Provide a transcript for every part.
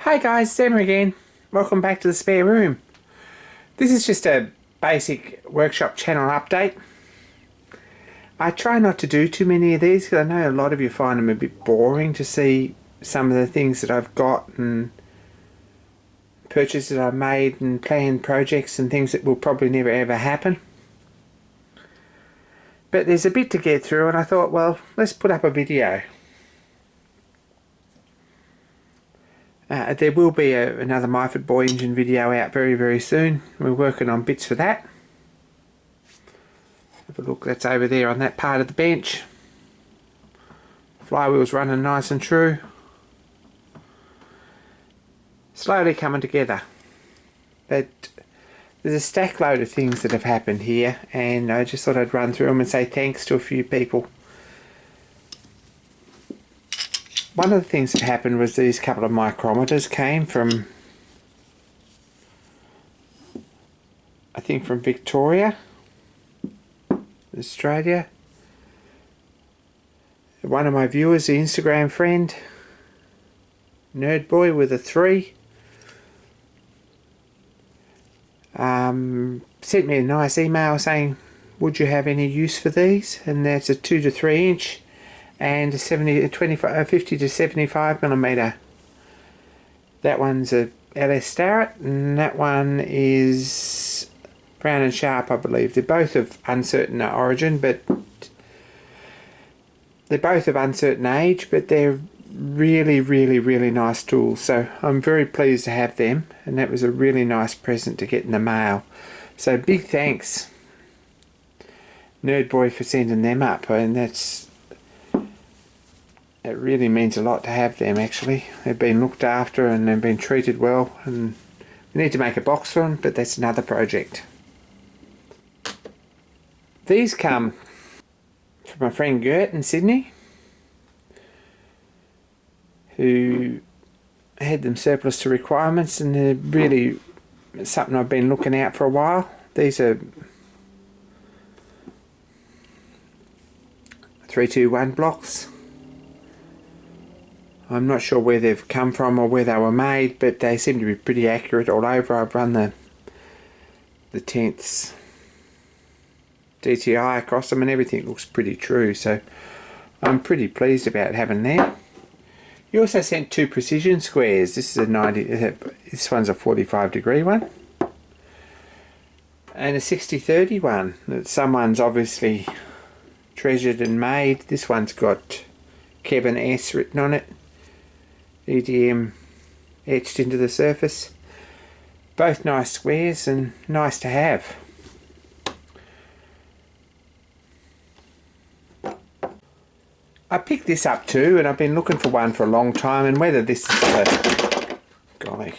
Hi guys, Sam again. Welcome back to the spare room. This is just a basic workshop channel update. I try not to do too many of these because I know a lot of you find them a bit boring to see some of the things that I've got and purchases I've made and planned projects and things that will probably never ever happen. But there's a bit to get through and I thought, well, let's put up a video. There will be another Myford Boy engine video out very soon. We're working on bits for that. Have a look, that's over there on that part of the bench. Flywheel's running nice and true. Slowly coming together. But there's a stack load of things that have happened here and I just thought I'd run through them and say thanks to a few people. One of the things that happened was these couple of micrometers came from, I think from Victoria, Australia. One of my viewers, the Instagram friend, Nerd Boy with a 3, sent me a nice email saying, would you have any use for these? And that's a 2 to 3 inch. And a 50 to 75 millimeter. That one's a LS Starrett and that one is Brown and Sharp, I believe. They're both of uncertain origin, but they're both of uncertain age, but they're really nice tools. So I'm very pleased to have them, and that was a really nice present to get in the mail. So big thanks, Nerd Boy, for sending them up, and it really means a lot to have them actually. They've been looked after and they've been treated well, and we need to make a box for them, but that's another project. These come from my friend Gert in Sydney, who had them surplus to requirements, and they're really something I've been looking out for a while. These are 321 blocks. I'm not sure where they've come from or where they were made, but they seem to be pretty accurate all over. I've run the tenths DTI across them and everything looks pretty true, so I'm pretty pleased about having them. You also sent 2 precision squares. This is a 90, this one's a 45 degree one, and a 60-30 one that someone's obviously treasured and made. This one's got Kevin S written on it, EDM etched into the surface. Both nice squares and nice to have. I picked this up too, and I've been looking for one for a long time, and whether this is the, golly,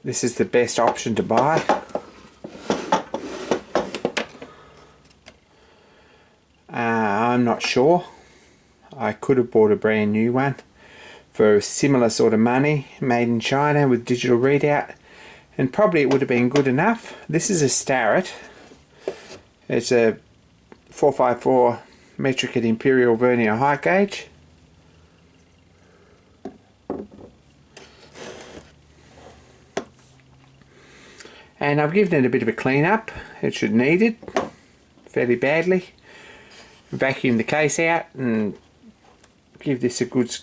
this is the best option to buy. I'm not sure. I could have bought a brand new one for a similar sort of money, made in China with digital readout, and probably it would have been good enough. This is a Starrett. It's a 454 metric at imperial vernier height gauge. And I've given it a bit of a clean up. It should need it fairly badly. Vacuum the case out and give this a good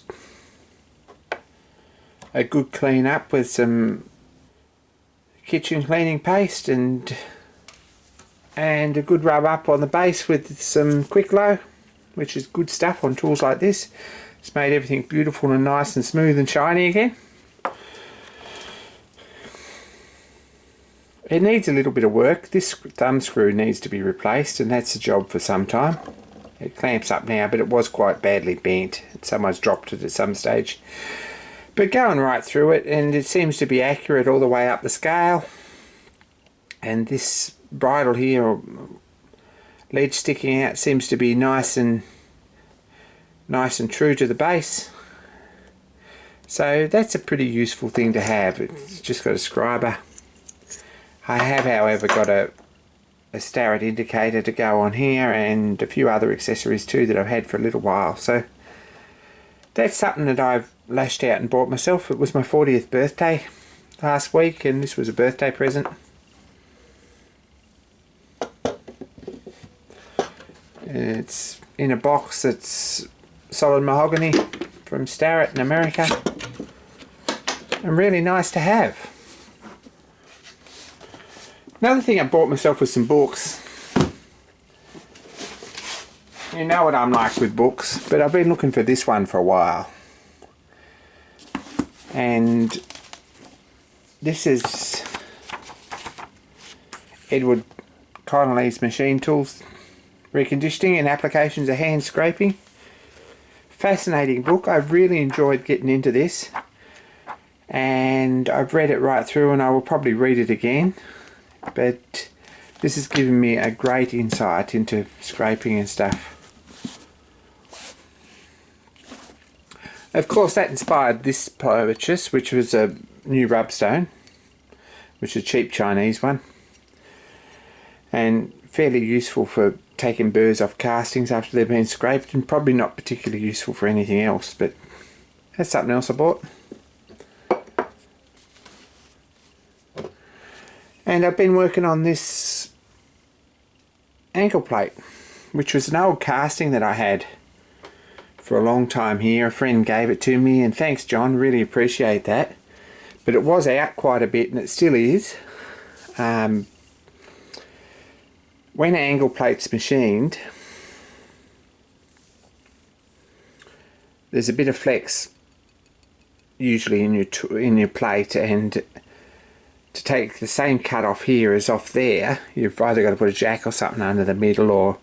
clean up with some kitchen cleaning paste and a good rub up on the base with some Quick Low, which is good stuff on tools like this. It's made everything beautiful and nice and smooth and shiny again. It needs a little bit of work. This thumb screw needs to be replaced, and that's a job for some time. It clamps up now, but it was quite badly bent. Someone's dropped it at some stage. But going right through it, and it seems to be accurate all the way up the scale. And this bridle here, or ledge sticking out, seems to be nice and true to the base. So that's a pretty useful thing to have. It's just got a scriber. I have, however, got a Starrett indicator to go on here and a few other accessories too that I've had for a little while. So that's something that I've lashed out and bought myself. It was my 40th birthday last week, and this was a birthday present. It's in a box that's solid mahogany from Starrett in America, and really nice to have. Another thing I bought myself was some books. You know what I'm like with books, but I've been looking for this one for a while. And this is Edward Connolly's Machine Tools, Reconditioning and Applications of Hand Scraping. Fascinating book. I've really enjoyed getting into this, and I've read it right through, and I will probably read it again, but this has given me a great insight into scraping and stuff. Of course, that inspired this purchase, which was a new rubstone, which is a cheap Chinese one, and fairly useful for taking burrs off castings after they've been scraped, and probably not particularly useful for anything else, but that's something else I bought. And I've been working on this ankle plate, which was an old casting that I had for a long time here. A friend gave it to me, and thanks John, really appreciate that. But it was out quite a bit, and it still is. When an angle plate's machined, there's a bit of flex usually in your plate, and to take the same cut off here as off there, you've either got to put a jack or something under the middle,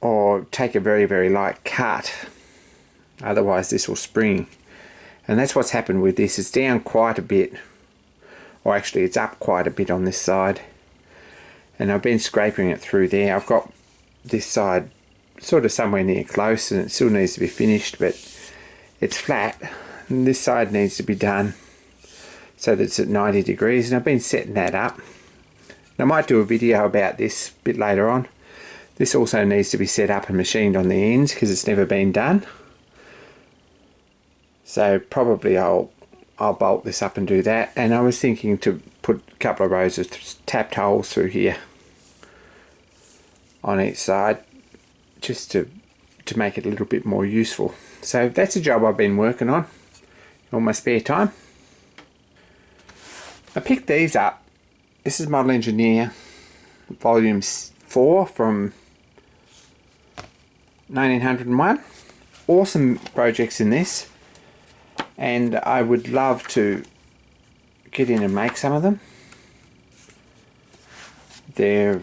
or take a very, very light cut, otherwise this will spring. And that's what's happened with this. It's down quite a bit, or actually it's up quite a bit on this side, and I've been scraping it through there. I've got this side sort of somewhere near close, and it still needs to be finished, but it's flat, and this side needs to be done so that it's at 90 degrees, and I've been setting that up. And I might do a video about this a bit later on. This also needs to be set up and machined on the ends because it's never been done. So probably I'll bolt this up and do that. And I was thinking to put a couple of rows of tapped holes through here on each side, just to make it a little bit more useful. So that's a job I've been working on in my spare time. I picked these up. This is Model Engineer Volume 4 from 1901. Awesome projects in this, and I would love to get in and make some of them. There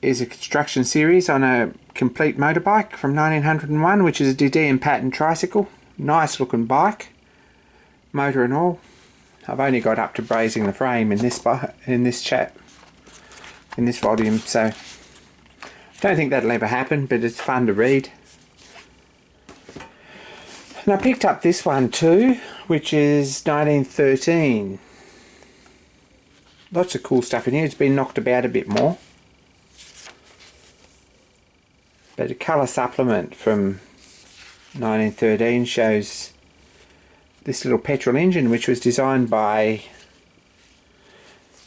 is a construction series on a complete motorbike from 1901, which is a DD pattern tricycle. Nice looking bike, motor and all. I've only got up to brazing the frame in this volume, so I don't think that'll ever happen, but it's fun to read. And I picked up this one too, which is 1913. Lots of cool stuff in here. It's been knocked about a bit more, but a colour supplement from 1913 shows this little petrol engine, which was designed by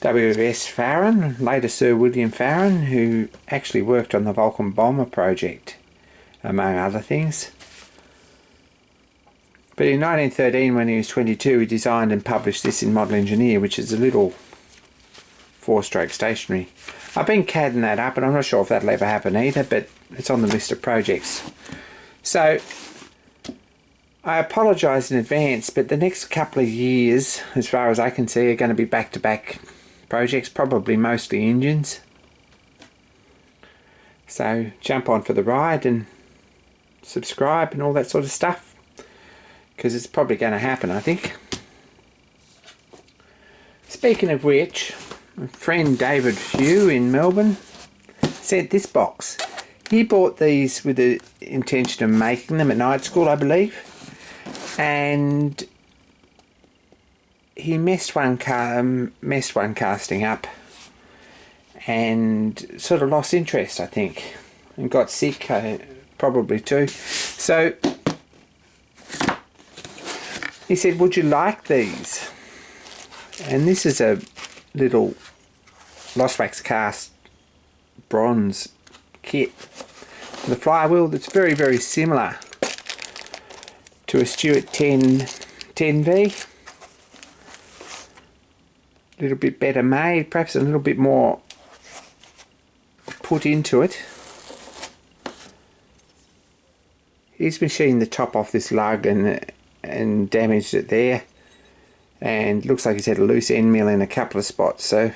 W.S. Farron, later Sir William Farron, who actually worked on the Vulcan bomber project, among other things. But in 1913, when he was 22, he designed and published this in Model Engineer, which is a little 4-stroke stationary. I've been CADing that up, and I'm not sure if that'll ever happen either, but it's on the list of projects. So I apologise in advance, but the next couple of years, as far as I can see, are going to be back-to-back projects, probably mostly engines. So jump on for the ride and subscribe and all that sort of stuff, because it's probably going to happen, I think. Speaking of which, my friend David Few in Melbourne sent this box. He bought these with the intention of making them at night school, I believe. And he messed one casting up and sort of lost interest, I think. and got sick, probably too. So he said, would you like these? And this is a little Lost Wax cast bronze kit. The flywheel that's very, very similar to a Stewart 10V. A little bit better made, perhaps a little bit more put into it. He's machined the top off this lug and damaged it there, and looks like he's had a loose end mill in a couple of spots, so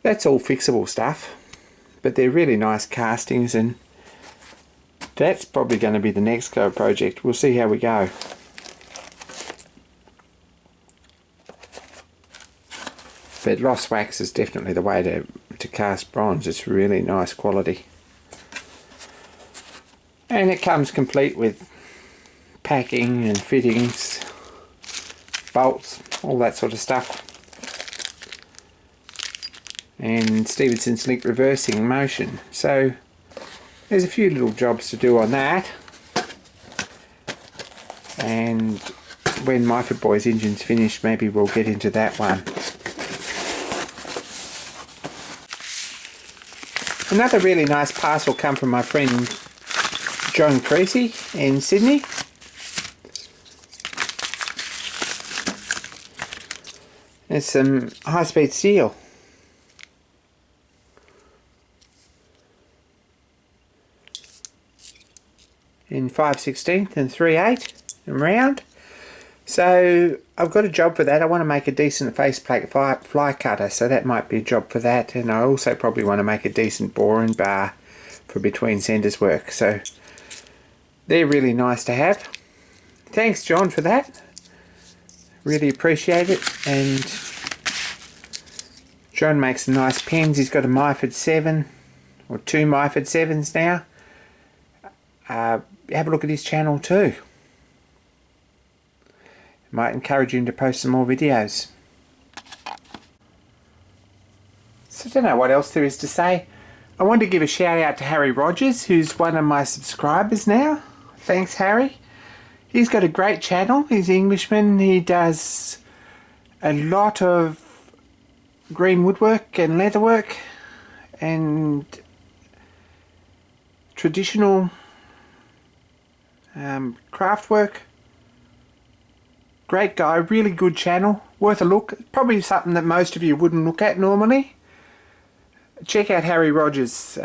that's all fixable stuff. But they're really nice castings, and that's probably going to be the next go project. We'll see how we go. But Lost Wax is definitely the way to cast bronze. It's really nice quality. And it comes complete with packing and fittings, bolts, all that sort of stuff. And Stephenson's link reversing motion. So there's a few little jobs to do on that. And when Myford Boy's engine's finished, maybe we'll get into that one. Another really nice parcel come from my friend John Creasy in Sydney. There's some high-speed steel. In 5/16 and 3/8 and round. So I've got a job for that. I want to make a decent faceplate fly cutter, so that might be a job for that. And I also probably want to make a decent boring bar for between centres work. So they're really nice to have. Thanks, John, for that. Really appreciate it. And John makes some nice pens. He's got a Myford 7 or 2 Myford 7s now. Have a look at his channel too. Might encourage him to post some more videos. So I don't know what else there is to say. I want to give a shout out to Harry Rodgers, who's one of my subscribers now. Thanks, Harry. He's got a great channel. He's an Englishman. He does a lot of green woodwork and leatherwork and traditional craft work. Great guy, really good channel, worth a look. Probably something that most of you wouldn't look at normally. Check out Harry Rodgers,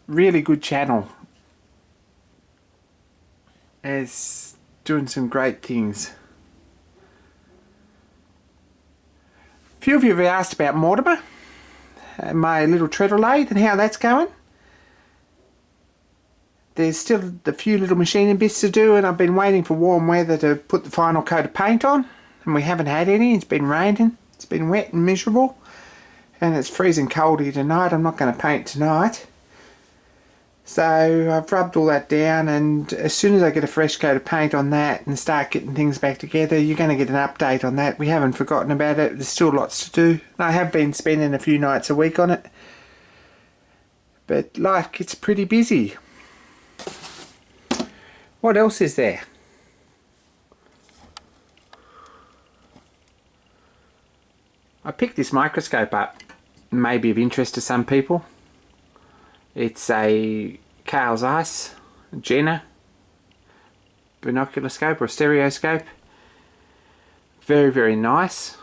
really good channel. Is doing some great things. A few of you have asked about Mortimer, my little treadle lathe, and how that's going. There's still a few little machining bits to do, and I've been waiting for warm weather to put the final coat of paint on, and we haven't had any. It's been raining, it's been wet and miserable, and it's freezing cold here tonight. I'm not going to paint tonight. So I've rubbed all that down, and as soon as I get a fresh coat of paint on that and start getting things back together, you're going to get an update on that. We haven't forgotten about it. There's still lots to do. I have been spending a few nights a week on it, but life gets pretty busy. What else is there? I picked this microscope up. May be of interest to some people. It's a Carl Zeiss Jenner binocular scope or stereoscope. Very, very nice.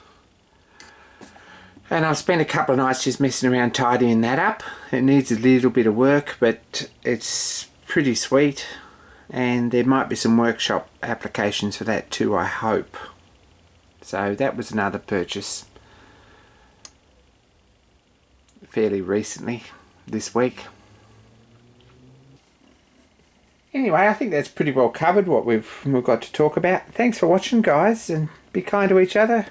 And I've spent a couple of nights just messing around tidying that up. It needs a little bit of work, but it's pretty sweet. And there might be some workshop applications for that too, I hope. So that was another purchase fairly recently, this week. Anyway, I think that's pretty well covered what we've got to talk about. Thanks for watching, guys, and be kind to each other.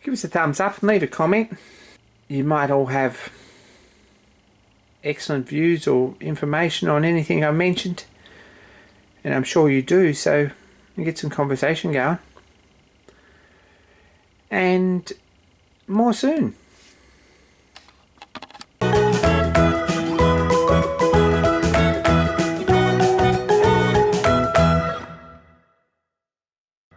Give us a thumbs up and leave a comment. You might all have excellent views or information on anything I mentioned, and I'm sure you do, so we get some conversation going. And more soon.